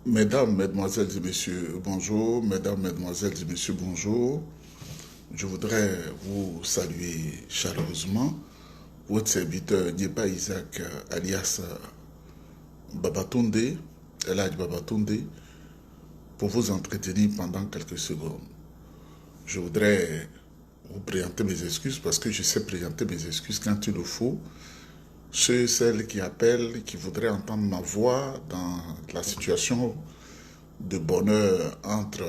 Mesdames, Mesdemoiselles et Messieurs, bonjour. Mesdames, Mesdemoiselles et Messieurs, bonjour. Je voudrais vous saluer chaleureusement. Votre serviteur Nieba Isaac, alias Babatunde, Elhadj Babatunde, pour vous entretenir pendant quelques secondes. Je voudrais vous présenter mes excuses parce que je sais présenter mes excuses quand il le faut. Ceux et celles qui appellent, qui voudraient entendre ma voix dans la situation de bonheur entre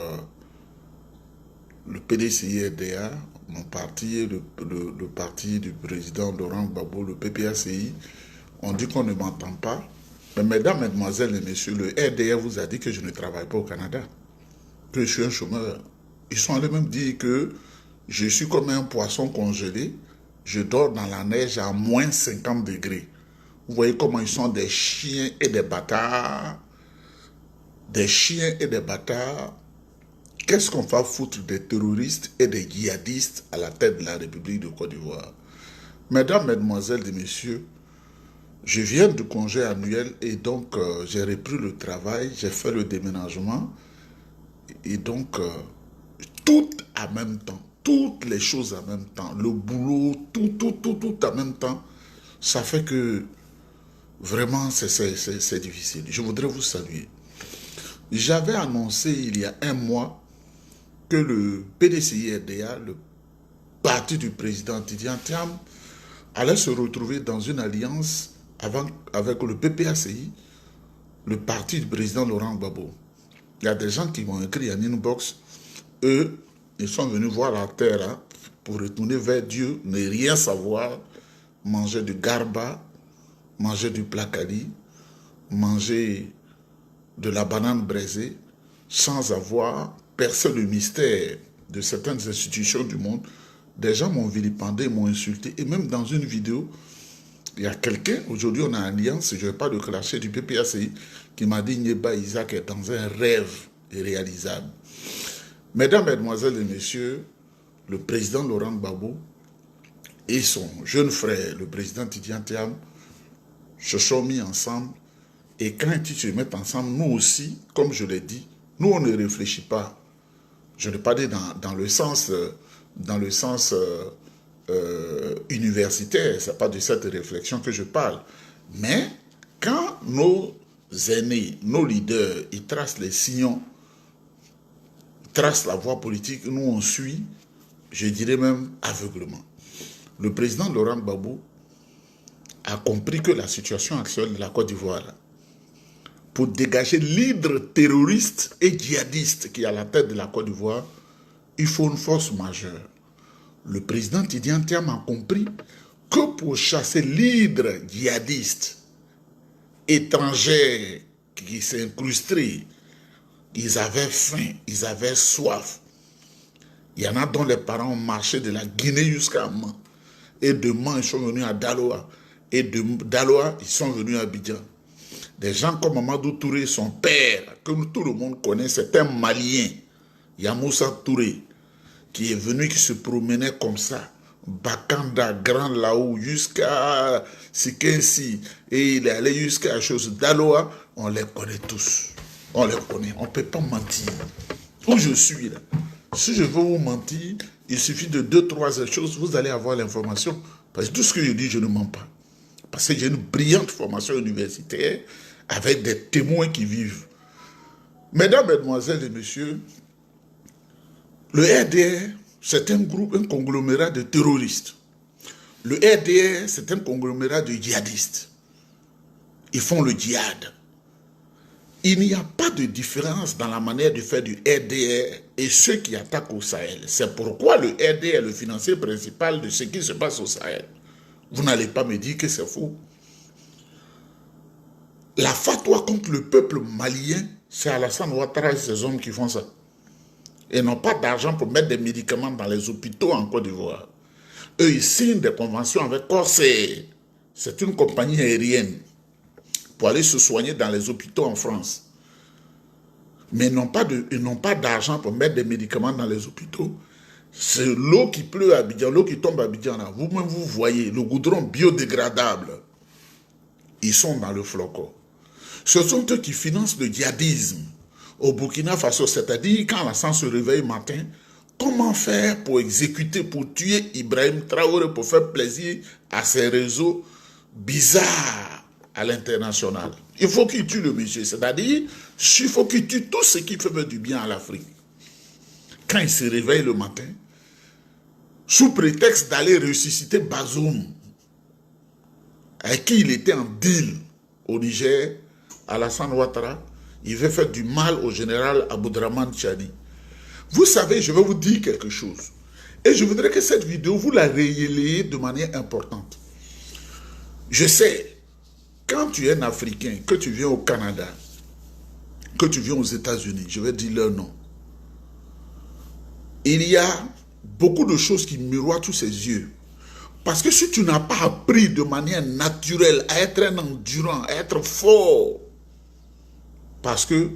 le PDCI-RDA, mon parti, et le parti du président Laurent Gbagbo, le PPACI, on dit qu'on ne m'entend pas. Mais mesdames, mesdemoiselles et messieurs, le RDA vous a dit que je ne travaille pas au Canada, que je suis un chômeur. Ils sont allés même dire que je suis comme un poisson congelé, je dors dans la neige à moins 50 degrés. Vous voyez comment ils sont des chiens et des bâtards. Des chiens et des bâtards. Qu'est-ce qu'on va foutre des terroristes et des djihadistes à la tête de la République de Côte d'Ivoire? Mesdames, Mesdemoiselles et Messieurs, je viens du congé annuel et donc j'ai repris le travail, j'ai fait le déménagement et donc tout en même temps, toutes les choses en même temps, le boulot, tout en même temps, ça fait que vraiment c'est difficile. Je voudrais vous saluer. J'avais annoncé il y a un mois que le PDCI-RDA, le parti du président Tidiane Thiam, allait se retrouver dans une alliance avec le PPACI, le parti du président Laurent Gbagbo. Il y a des gens qui m'ont écrit en inbox, eux, ils sont venus voir la terre hein, pour retourner vers Dieu, ne rien savoir, manger du garba, manger du placali, manger de la banane braisée, sans avoir percé le mystère de certaines institutions du monde. Des gens m'ont vilipendé, m'ont insulté, et même dans une vidéo, il y a quelqu'un, aujourd'hui on a une alliance, je ne vais pas le clasher, du PPACI, qui m'a dit Nieba Isaac est dans un rêve irréalisable. Mesdames, Mesdemoiselles et Messieurs, le président Laurent Gbagbo et son jeune frère, le président Tidiane Thiam, se sont mis ensemble. Et quand ils se mettent ensemble, nous aussi, comme je l'ai dit, nous on ne réfléchit pas. Je ne pas dit dans le sens universitaire, ce n'est pas de cette réflexion que je parle. Mais quand nos aînés, nos leaders, ils tracent les sillons, tracent la voie politique, nous on suit, je dirais même aveuglement. Le président Laurent Gbagbo a compris que la situation actuelle de la Côte d'Ivoire, pour dégager l'hydre terroriste et djihadiste qui est à la tête de la Côte d'Ivoire, il faut une force majeure. Le président Tidiane Thiam a compris que pour chasser l'hydre djihadiste étranger qui s'est incrusté, ils avaient faim, ils avaient soif. Il y en a dont les parents ont marché de la Guinée jusqu'à Mans. Et de Mans, ils sont venus à Daloa. Et de Daloa, ils sont venus à Abidjan. Des gens comme Mamadou Touré, son père, que tout le monde connaît, c'est un Malien, Yamoussa Touré, qui est venu, qui se promenait comme ça, Bakanda, Grand Laou, jusqu'à Sikensi, et il est allé jusqu'à la chose d'Aloa, on les connaît tous. On les connaît, on ne peut pas mentir. Où je suis là, si je veux vous mentir, il suffit de 2-3 choses, vous allez avoir l'information. Parce que tout ce que je dis, je ne mens pas. Parce que j'ai une brillante formation universitaire avec des témoins qui vivent. Mesdames, Mesdemoiselles et Messieurs, le RDR, c'est un groupe, un conglomérat de terroristes. Le RDR, c'est un conglomérat de djihadistes. Ils font le djihad. Il n'y a pas de différence dans la manière de faire du RDR et ceux qui attaquent au Sahel. C'est pourquoi le RDR est le financier principal de ce qui se passe au Sahel. Vous n'allez pas me dire que c'est faux. La fatwa contre le peuple malien, c'est Alassane Ouattara et ces hommes qui font ça. Ils n'ont pas d'argent pour mettre des médicaments dans les hôpitaux en Côte d'Ivoire. Eux, ils signent des conventions avec Corsair. C'est une compagnie aérienne pour aller se soigner dans les hôpitaux en France. Mais ils n'ont pas d'argent pour mettre des médicaments dans les hôpitaux. C'est l'eau qui pleut à Abidjan, l'eau qui tombe à Abidjan. Vous-même, vous voyez le goudron biodégradable. Ils sont dans le flocon. Ce sont eux qui financent le djihadisme au Burkina Faso. C'est-à-dire, quand Alassane se réveille matin, comment faire pour exécuter, pour tuer Ibrahim Traoré, pour faire plaisir à ces réseaux bizarres à l'international. Il faut qu'il tue le monsieur. C'est-à-dire, il faut qu'il tue tout ce qui fait du bien à l'Afrique. Quand il se réveille le matin, sous prétexte d'aller ressusciter Bazoum, avec qui il était en deal au Niger, Alassane Ouattara, il veut faire du mal au général Aboudraman Tchani. Vous savez, je vais vous dire quelque chose. Et je voudrais que cette vidéo, vous la relayez de manière importante. Je sais, quand tu es un Africain, que tu viens au Canada, que tu viens aux États-Unis, je vais dire leur nom, il y a beaucoup de choses qui miroitent tous ses yeux. Parce que si tu n'as pas appris de manière naturelle à être un endurant, à être fort, parce que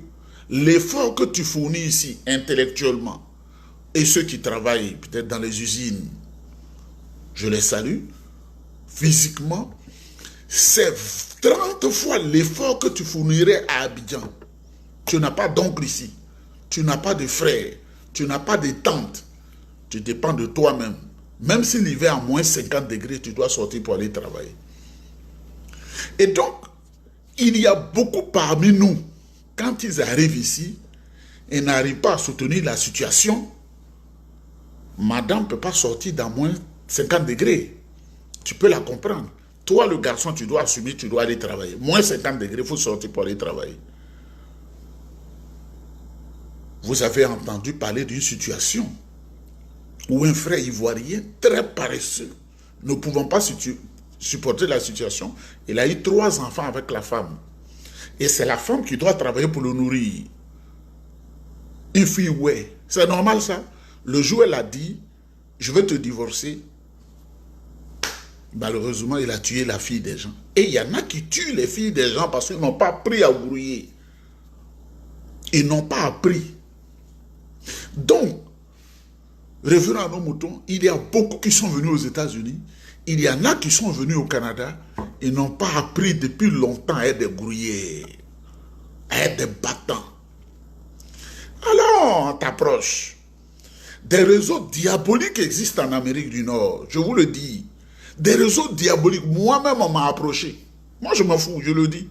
l'effort que tu fournis ici intellectuellement, et ceux qui travaillent peut-être dans les usines, je les salue, physiquement, c'est 30 fois l'effort que tu fournirais à Abidjan. Tu n'as pas d'oncle ici, tu n'as pas de frère, tu n'as pas de tante, tu dépends de toi-même. Même si l'hiver à moins 50 degrés, tu dois sortir pour aller travailler. Et donc, il y a beaucoup parmi nous, quand ils arrivent ici, et n'arrivent pas à soutenir la situation, madame ne peut pas sortir dans moins 50 degrés. Tu peux la comprendre. Toi, le garçon, tu dois assumer, tu dois aller travailler. Moins 50 degrés, il faut sortir pour aller travailler. Vous avez entendu parler d'une situation où un frère ivoirien très paresseux, ne pouvant pas supporter la situation, il a eu 3 enfants avec la femme. Et c'est la femme qui doit travailler pour le nourrir. Une fille, ouais. C'est normal ça. Le jour où elle a dit, je vais te divorcer, malheureusement, il a tué la fille des gens. Et il y en a qui tuent les filles des gens parce qu'ils n'ont pas appris à brouiller. Ils n'ont pas appris. Donc, revenons à nos moutons, il y a beaucoup qui sont venus aux États-Unis, il y en a qui sont venus au Canada, ils n'ont pas appris depuis longtemps à être des grouillers, à être des battants. Alors, on t'approche. Des réseaux diaboliques existent en Amérique du Nord, je vous le dis. Des réseaux diaboliques, moi-même on m'a approché. Moi je m'en fous, je le dis.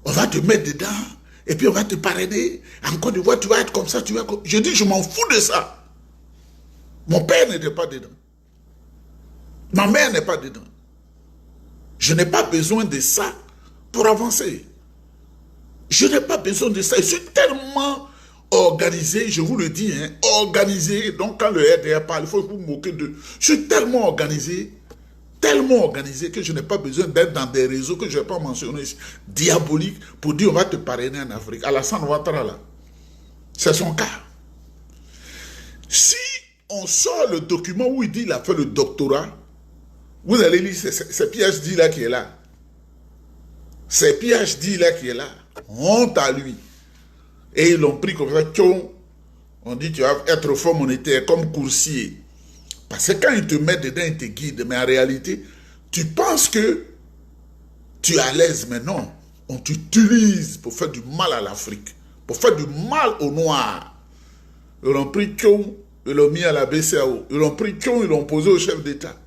On va te mettre dedans, et puis on va te parrainer. En Côte d'Ivoire, tu vas être comme ça, tu vas... Je dis, je m'en fous de ça. Mon père n'était pas dedans. Ma mère n'est pas dedans. Je n'ai pas besoin de ça pour avancer. Je n'ai pas besoin de ça. Je suis tellement organisé, je vous le dis, hein, organisé. Donc quand le RDR parle, il faut vous moquer d'eux. Je suis tellement organisé que je n'ai pas besoin d'être dans des réseaux que je ne vais pas mentionner ici, diaboliques, pour dire on va te parrainer en Afrique. Alassane Ouattara là, c'est son cas. Si on sort le document où il dit qu'il a fait le doctorat, vous allez lire, c'est PhD là qui est là. C'est PhD là qui est là. Honte à lui. Et ils l'ont pris comme ça. On dit tu vas être fonds monétaire comme coursier. Parce que quand ils te mettent dedans, ils te guident. Mais en réalité, tu penses que tu es à l'aise. Mais non. On t'utilise pour faire du mal à l'Afrique. Pour faire du mal aux Noirs. Ils l'ont pris ils l'ont mis à la BCAO. Ils l'ont pris ils l'ont posé au chef d'État.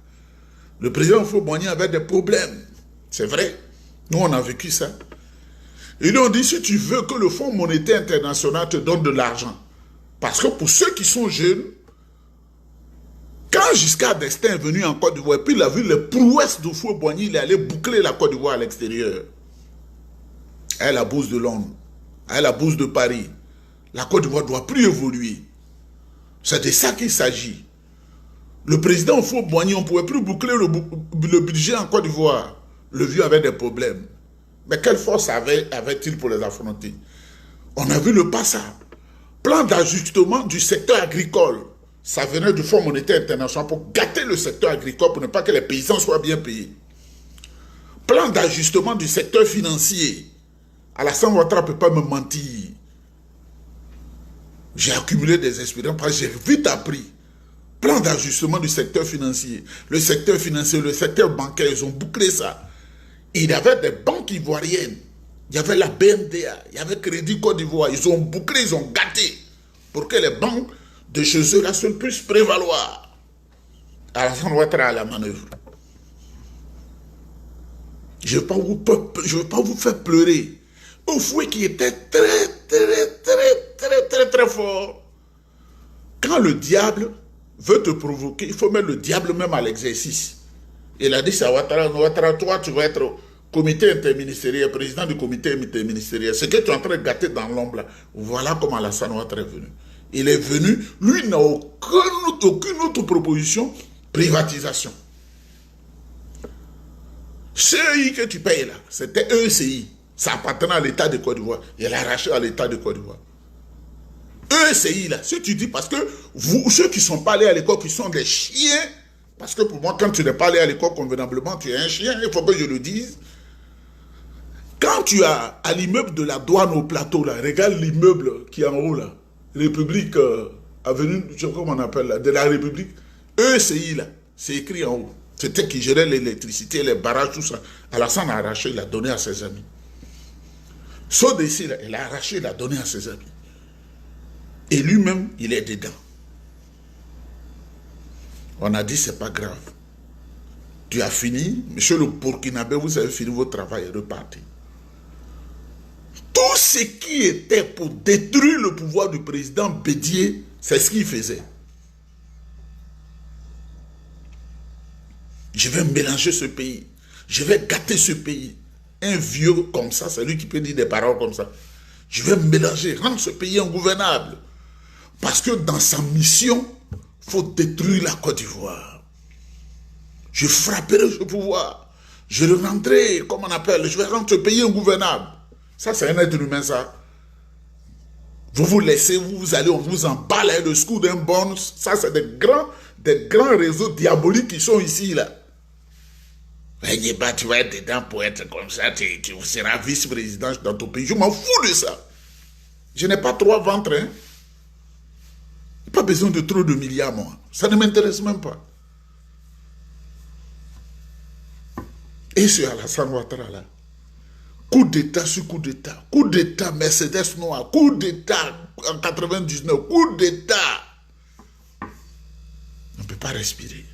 Le président Houphouët-Boigny avait des problèmes. C'est vrai. Nous, on a vécu ça. Ils lui ont dit, si tu veux que le Fonds monétaire international te donne de l'argent, parce que pour ceux qui sont jeunes, quand Giscard d'Estaing est venu en Côte d'Ivoire, puis il a vu les prouesses d'Houphouët-Boigny, il est allé boucler la Côte d'Ivoire à l'extérieur. À la bourse de Londres, à la bourse de Paris. La Côte d'Ivoire ne doit plus évoluer. C'est de ça qu'il s'agit. Le président Houphouët-Boigny, on ne pouvait plus boucler le budget en Côte d'Ivoire. Le vieux avait des problèmes. Mais quelle force avait-il pour les affronter? On a vu le passage. Plan d'ajustement du secteur agricole. Ça venait du Fonds monétaire international pour gâter le secteur agricole, pour ne pas que les paysans soient bien payés. Plan d'ajustement du secteur financier. Alassane Ouattara ne peut pas me mentir. J'ai accumulé des expériences parce que j'ai vite appris. Plan d'ajustement du secteur financier. Le secteur financier, le secteur bancaire, ils ont bouclé ça. Il y avait des banques ivoiriennes Il y avait la BNDA, il y avait Crédit Côte d'Ivoire. Ils ont bouclé, ils ont gâté pour que les banques de chez eux là seules puissent prévaloir. Alassane Ouattara à la manœuvre. Je ne veux pas vous faire pleurer. Un fouet qui était très fort. Quand le diable veut te provoquer, il faut mettre le diable même à l'exercice. Il a dit à Ouattara, Ouattara, toi tu vas être comité interministériel, président du comité interministériel. Ce que tu es en train de gâter dans l'ombre là, voilà comment Alassane Ouattara est venu. Il est venu, lui n'a aucune autre proposition, privatisation. CEI que tu payes là, c'était ECI. Ça appartenait à l'État de Côte d'Ivoire. Il l'a arraché à l'État de Côte d'Ivoire. ECI là, si tu dis parce que vous, ceux qui ne sont pas allés à l'école, qui sont des chiens, parce que pour moi, quand tu n'es pas allé à l'école convenablement, tu es un chien, il faut que je le dise. Quand tu as à l'immeuble de la douane au plateau, là, regarde l'immeuble qui est en haut là, République, avenue, je sais pas comment on appelle là, de la République, ECI là, c'est écrit en haut. C'était qui gérait l'électricité, les barrages, tout ça. Alassane a arraché, il a donné à ses amis. Sodessi, il a arraché, il a donné à ses amis. Et lui-même, il est dedans. On a dit, c'est pas grave. Tu as fini, monsieur le Burkinabé, vous avez fini votre travail et reparti. Tout ce qui était pour détruire le pouvoir du président Bédié, c'est ce qu'il faisait. Je vais mélanger ce pays. Je vais gâter ce pays. Un vieux comme ça, c'est lui qui peut dire des paroles comme ça. Je vais mélanger, rendre ce pays ingouvernable. Parce que dans sa mission, il faut détruire la Côte d'Ivoire. Je frapperai ce pouvoir. Je le rendrai, comme on appelle, je vais rendre ce pays ingouvernable. Ça, c'est un être humain, ça. Vous vous laissez, vous allez, on vous emballe le scoop d'un bon. Ça, c'est des grands réseaux diaboliques qui sont ici, là. Tu vas être dedans pour être comme ça, tu seras vice-président dans ton pays. Je m'en fous de ça. Je n'ai pas 3 ventres, hein. Pas besoin de trop de milliards, moi. Ça ne m'intéresse même pas. Et sur Alassane Ouattara, là, coup d'État sur coup d'État, coup d'État Mercedes noir, coup d'État en 99, coup d'État. On ne peut pas respirer.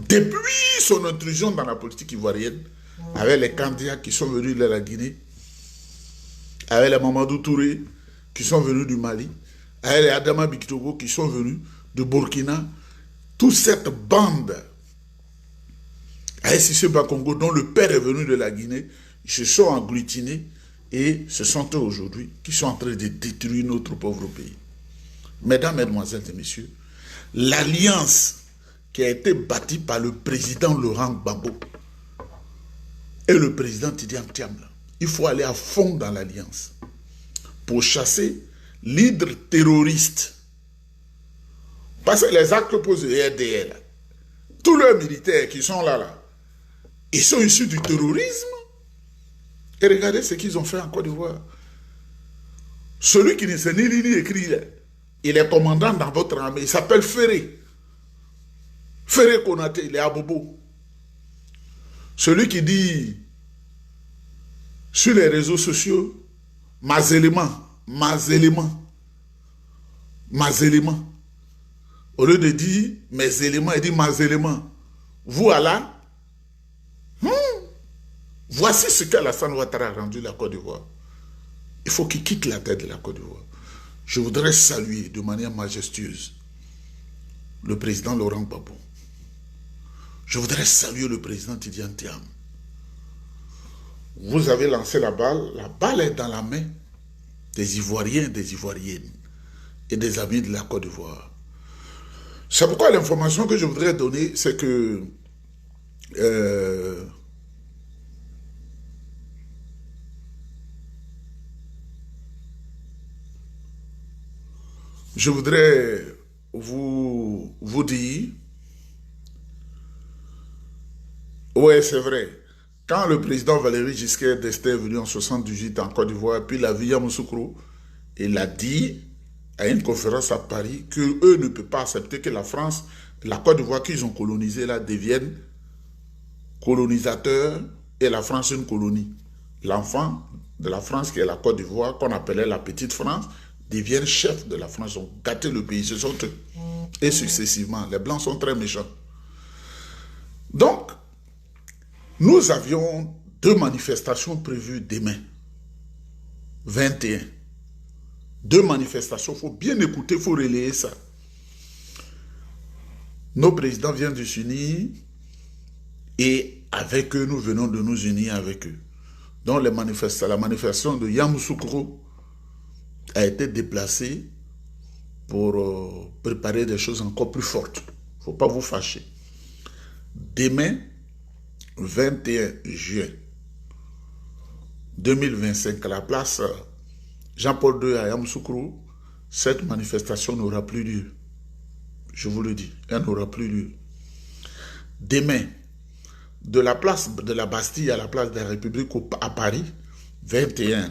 Depuis son intrusion dans la politique ivoirienne, avec les candidats qui sont venus de la Guinée, avec les Mamadou Touré qui sont venus du Mali, avec les Adama Bikitogo qui sont venus de Burkina, toute cette bande, avec Sissé Bakongo, dont le père est venu de la Guinée, ils se sont agglutinés et ce sont eux aujourd'hui qui sont en train de détruire notre pauvre pays. Mesdames, Mesdemoiselles et Messieurs, l'alliance qui a été bâtie par le président Laurent Gbagbo et le président Tidiane Tiamla, il faut aller à fond dans l'alliance pour chasser l'hydre terroriste. Parce que les actes que pose le RDL, tous les militaires qui sont là, ils sont issus du terrorisme. Et regardez ce qu'ils ont fait en Côte d'Ivoire. Celui qui ne sait ni lire ni écrire, il est commandant dans votre armée, il s'appelle Ferré. Ferré Konaté, il est à Bobo. Celui qui dit sur les réseaux sociaux, Mazélément. Au lieu de dire mes éléments, il dit Mazélément. Voilà. Voici ce qu'Alassane Ouattara a rendu la Côte d'Ivoire. Il faut qu'il quitte la tête de la Côte d'Ivoire. Je voudrais saluer de manière majestueuse le président Laurent Gbagbo. Je voudrais saluer le président Tidiane Tiam. Vous avez lancé la balle est dans la main des Ivoiriens, des Ivoiriennes et des amis de la Côte d'Ivoire. C'est pourquoi l'information que je voudrais donner, c'est que je voudrais vous dire, ouais, c'est vrai, quand le président Valéry Giscard d'Estaing est venu en 1978 en Côte d'Ivoire, puis il a vu Yamoussoukro, il a dit à une conférence à Paris qu'eux ne peuvent pas accepter que la France, la Côte d'Ivoire qu'ils ont colonisée là, devienne colonisateur et la France une colonie. L'enfant de la France, qui est la Côte d'Ivoire, qu'on appelait la Petite France, deviennent chefs de la France, ont gâté le pays, ce sont eux. Et successivement, les Blancs sont très méchants. Donc, nous avions 2 manifestations prévues demain, 21. 2 manifestations, il faut bien écouter, il faut relayer ça. Nos présidents viennent de s'unir et avec eux, nous venons de nous unir avec eux. Donc la manifestation de Yamoussoukro a été déplacée pour préparer des choses encore plus fortes. Il ne faut pas vous fâcher. Demain, 21 juin 2025, à la place Jean-Paul II à Yamoussoukro, cette manifestation n'aura plus lieu. Je vous le dis, elle n'aura plus lieu. Demain, de la place de la Bastille à la place de la République à Paris, 21,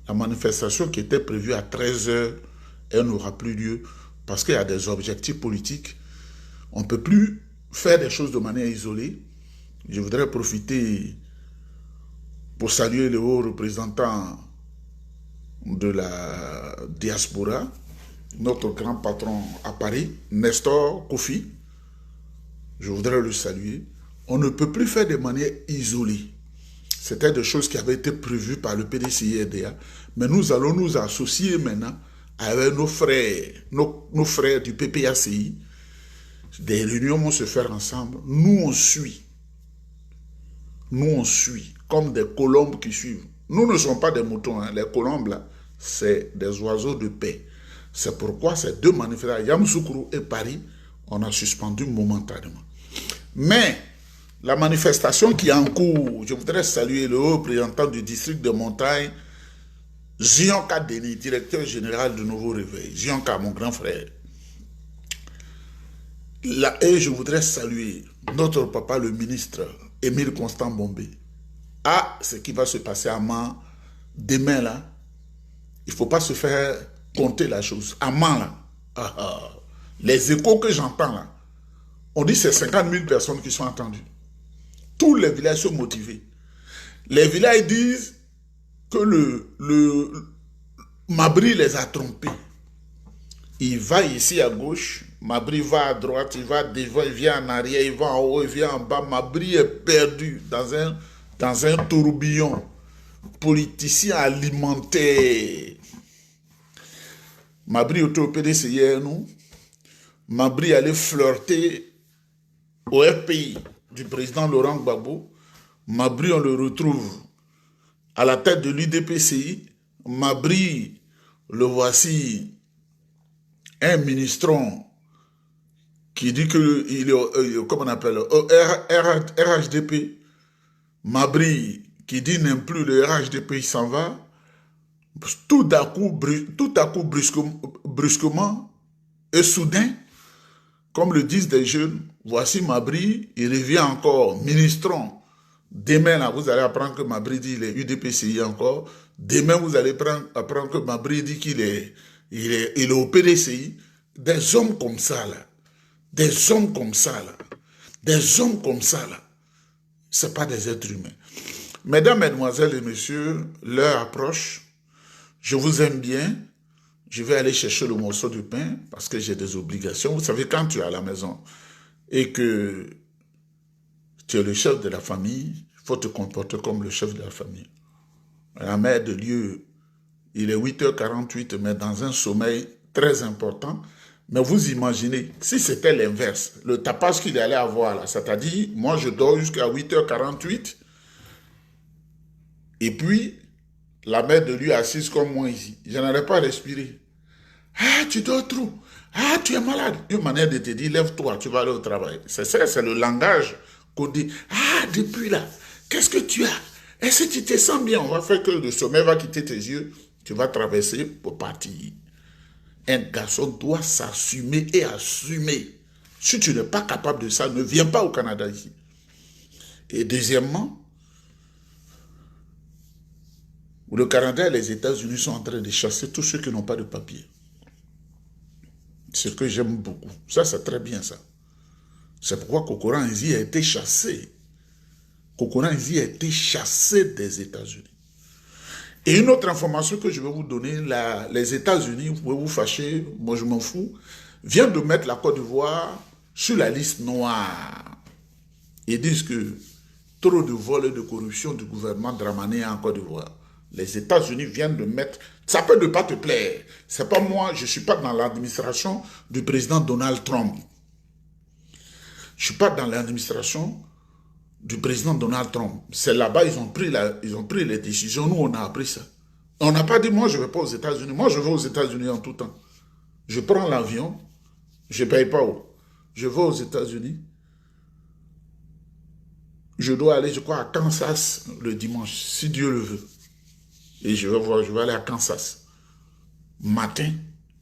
la manifestation qui était prévue à 13 h, elle n'aura plus lieu parce qu'il y a des objectifs politiques. On ne peut plus faire des choses de manière isolée. Je voudrais profiter pour saluer le haut représentant de la diaspora, notre grand patron à Paris, Nestor Kofi. Je voudrais le saluer. On ne peut plus faire de manière isolée. C'était des choses qui avaient été prévues par le PDCI-RDA. Mais nous allons nous associer maintenant avec nos frères du PPACI. Des réunions vont se faire ensemble. Nous, on suit. Nous, on suit. Comme des colombes qui suivent. Nous ne sommes pas des moutons. Hein. Les colombes, là, c'est des oiseaux de paix. C'est pourquoi ces 2 manifestations, Yamoussoukro et Paris, on a suspendu momentanément. Mais la manifestation qui est en cours, je voudrais saluer le haut représentant du district de Montagne, Zionka Denis, directeur général du Nouveau Réveil. Zionka, mon grand frère. Là, et je voudrais saluer notre papa, le ministre Émile Constant Bombé. Ah, ce qui va se passer à Mans, demain là, il ne faut pas se faire compter la chose. À Mans là, les échos que j'entends là, on dit que c'est 50 000 personnes qui sont entendues. Tous les villages sont motivés. Les villages disent que le Mabri les a trompés. Il va ici à gauche, Mabri va à droite, il va devant, il vient en arrière, il va en haut, il vient en bas. Mabri est perdu dans un tourbillon politicien alimentaire. Mabri était au PDC hier, nous. Mabri allait flirter au FPI du président Laurent Gbagbo. Mabri, on le retrouve à la tête de l'UDPCI. Mabri, le voici, un ministron qui dit qu'il est, comment on appelle, RHDP. Mabri, qui dit n'aime plus le RHDP, il s'en va. Tout à coup, brusquement et soudain, comme le disent des jeunes, voici Mabri, il revient encore, ministron. Demain, là, vous allez apprendre que Mabri dit qu'il est UDPCI encore. Demain, vous allez apprendre que Mabri dit qu'il est, il est au PDCI. Des hommes comme ça, là. Des hommes comme ça, là. Des hommes comme ça, là. Ce n'est pas des êtres humains. Mesdames, Mesdemoiselles et Messieurs, l'heure approche. Je vous aime bien. Je vais aller chercher le morceau de pain parce que j'ai des obligations. Vous savez, quand tu es à la maison et que tu es le chef de la famille, il faut te comporter comme le chef de la famille. La mère de Dieu, il est 8h48, mais dans un sommeil très important. Mais vous imaginez, si c'était l'inverse, le tapage qu'il allait avoir là, c'est-à-dire, moi je dors jusqu'à 8h48, et puis, la mère de lui assise comme moi ici. Je n'arrive pas à respirer. Ah, tu dors trop. Ah, tu es malade. Une manière de te dire, lève-toi, tu vas aller au travail. C'est ça, c'est le langage qu'on dit. Ah, depuis là, qu'est-ce que tu as? Est-ce que tu te sens bien? On va faire que le sommeil va quitter tes yeux. Tu vas traverser pour partir. Un garçon doit s'assumer et assumer. Si tu n'es pas capable de ça, ne viens pas au Canada ici. Et deuxièmement, le Canada et les États-Unis sont en train de chasser tous ceux qui n'ont pas de papier. Ce que j'aime beaucoup. Ça, c'est très bien ça. C'est pourquoi Kokora Nzi a été chassé. Kokora Nzi a été chassé des États-Unis. Et une autre information que je vais vous donner, les États-Unis, vous pouvez vous fâcher, moi je m'en fous, viennent de mettre la Côte d'Ivoire sur la liste noire. Ils disent que trop de vol et de corruption du gouvernement Dramane en Côte d'Ivoire. Les États-Unis viennent de mettre... Ça peut ne pas te plaire. C'est pas moi, je ne suis pas dans l'administration du président Donald Trump. Je ne suis pas dans l'administration du président Donald Trump. C'est là-bas, ils ont pris les décisions. Nous, on a appris ça. On n'a pas dit, moi, je ne vais pas aux États-Unis. Moi, je vais aux États-Unis en tout temps. Je prends l'avion, je ne paye pas où. Je vais aux États-Unis. Je dois aller, je crois, à Kansas le dimanche, si Dieu le veut. Et je vais aller à Kansas. Matin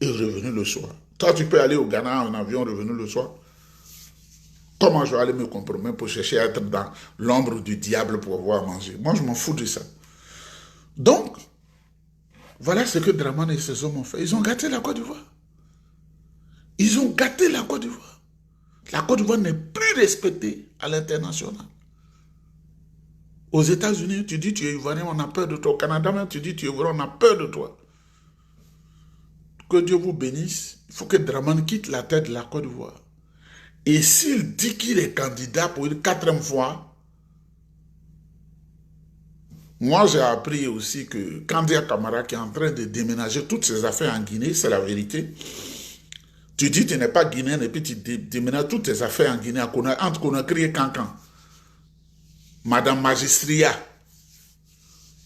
et revenir le soir. Toi, tu peux aller au Ghana en avion, revenir le soir. Comment je vais aller me compromettre pour chercher à être dans l'ombre du diable pour avoir à manger? Moi, je m'en fous de ça. Donc, voilà ce que Dramane et ses hommes ont fait. Ils ont gâté la Côte d'Ivoire. Ils ont gâté la Côte d'Ivoire. La Côte d'Ivoire n'est plus respectée à l'international. Aux États-Unis, tu dis tu es ivoirien, on a peur de toi. Au Canada, même, tu dis tu es ivoirien, on a peur de toi. Que Dieu vous bénisse. Il faut que Dramane quitte la tête de la Côte d'Ivoire. Et s'il dit qu'il est candidat pour une 4e fois, moi j'ai appris aussi que Kandia Camara qui est en train de déménager toutes ses affaires en Guinée, c'est la vérité. Tu dis que tu n'es pas guinéen et puis tu déménages toutes tes affaires en Guinée, entre Conakry et Cancan. Madame Magistria,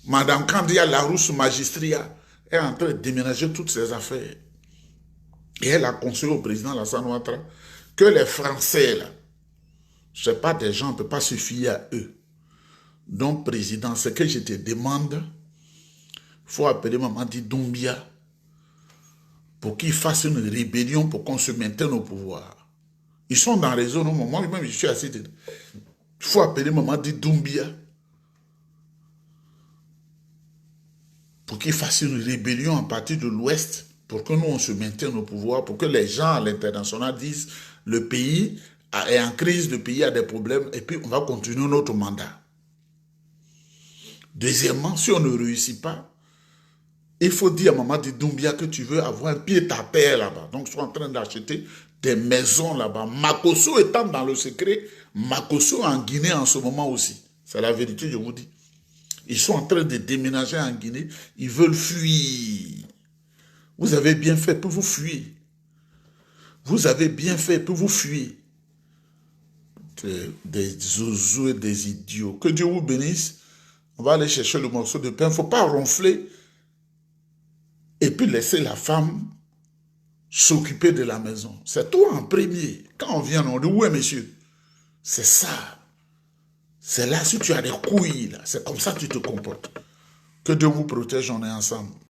Madame Kandia Larousse Magistria est en train de déménager toutes ses affaires. Et elle a conseillé au président Alassane Ouattara que les Français, là, ce n'est pas des gens, on ne peut pas se fier à eux. Donc, président, ce que je te demande, il faut appeler Mamadi Doumbia pour qu'il fasse une rébellion pour qu'on se maintienne au pouvoir. Ils sont dans les zones, moi-même je suis assis. Il faut appeler Mamadi Doumbia pour qu'il fasse une rébellion en partie de l'Ouest pour que nous, on se maintienne au pouvoir, pour que les gens à l'international disent le pays est en crise, le pays a des problèmes, et puis on va continuer notre mandat. Deuxièmement, si on ne réussit pas, il faut dire à Mamadi Doumbia que tu veux avoir un pied à terre là-bas. Donc, ils sont en train d'acheter des maisons là-bas. Makosso étant dans le secret, Makosso en Guinée en ce moment aussi. C'est la vérité, je vous dis. Ils sont en train de déménager en Guinée. Ils veulent fuir. Vous avez bien fait pour vous fuir. Vous avez bien fait pour vous fuir. Des zouzous et des idiots. Que Dieu vous bénisse. On va aller chercher le morceau de pain. Il ne faut pas ronfler. Et puis laisser la femme s'occuper de la maison. C'est toi en premier. Quand on vient, on dit, ouais, monsieur. C'est ça. C'est là, si tu as des couilles, là, c'est comme ça que tu te comportes. Que Dieu vous protège, on est ensemble.